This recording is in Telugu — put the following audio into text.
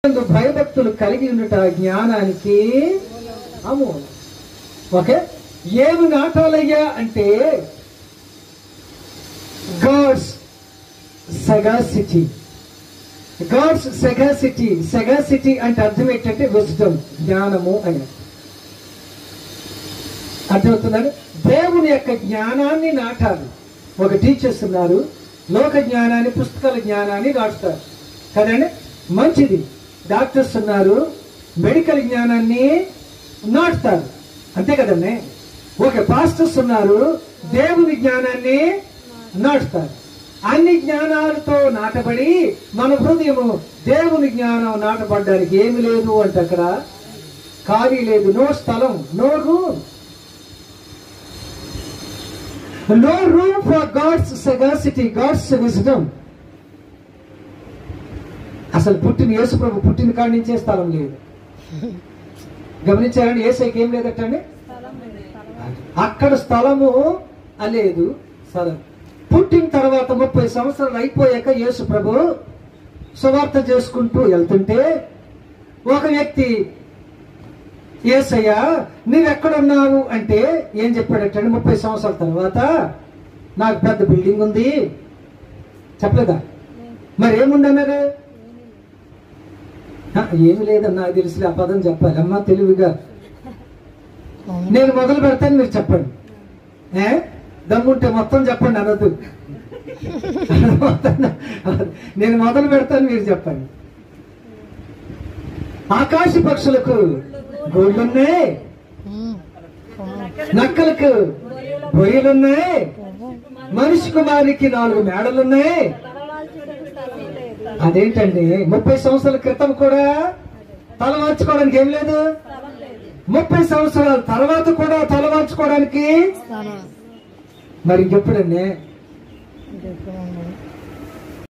భయభక్తులు కలిగి ఉండుట జ్ఞానానికి అమూలం. ఓకే, ఏమి నాటాలయ్యా అంటే గాడ్స్ సగాసిటీ. గాడ్స్ సగాసిటీ. సగాసిటీ అంటే అర్థం ఏంటంటే విజ్డమ్, జ్ఞానము అని అర్థమవుతుందండి. దేవుని యొక్క జ్ఞానాన్ని నాటాలి. ఒక టీచర్స్ ఉన్నారు, లోక జ్ఞానాన్ని, పుస్తకాల జ్ఞానాన్ని నాటుతారు కదండి, మంచిది. డాక్టర్స్ ఉన్నారు, మెడికల్ జ్ఞానాన్ని నాటుతారు, అంతే కదండి. ఓకే, పాస్టర్స్ ఉన్నారు, దేవుని జ్ఞానాన్ని నాటుతారు. అన్ని జ్ఞానాలతో నాటబడి మన హృదయము దేవుని జ్ఞానం నాటబడ్డానికి ఏమి లేదు అంటే అక్కడ ఖాళీ లేదు. నో స్థలం, no room. No room for God's sagacity, God's wisdom. అసలు యేసు ప్రభు పుట్టిన కాడి నుంచే స్థలం లేదు. గమనించారండి, యేసైకి ఏం లేదటండి, అక్కడ స్థలము లేదు. స్థలం పుట్టిన తర్వాత 30 సంవత్సరాలు అయిపోయాక యేసు ప్రభు సువార్త చేసుకుంటూ వెళ్తుంటే ఒక వ్యక్తి, యేసయ్యా నీవెక్కడున్నావు అంటే ఏం చెప్పాడటండి, 30 సంవత్సరాల తర్వాత నాకు పెద్ద బిల్డింగ్ ఉంది చెప్పలేదా? మరి ఏముందన్నారు? ఏమి లేదని నాకు తెలిసి ఆ పదం చెప్పాలి అమ్మా తెలివిగా. నేను మొదలు పెడతాను, మీరు చెప్పండి. దమ్ముంటే మొత్తం చెప్పండి అనొద్దు. నేను మొదలు పెడతాను, మీరు చెప్పండి. ఆకాశ పక్షులకు గోళ్ళున్నాయి, నక్కలకు బొయ్యలున్నాయి, మనిషి కుమారికి 4 మేడలున్నాయి. అదేంటండి, 30 సంవత్సరాల క్రితం కూడా తల వాల్చుకోవడానికి ఏం లేదు, 30 సంవత్సరాల తర్వాత కూడా తల వాల్చుకోవడానికి మరి ఇంకెప్పుడండి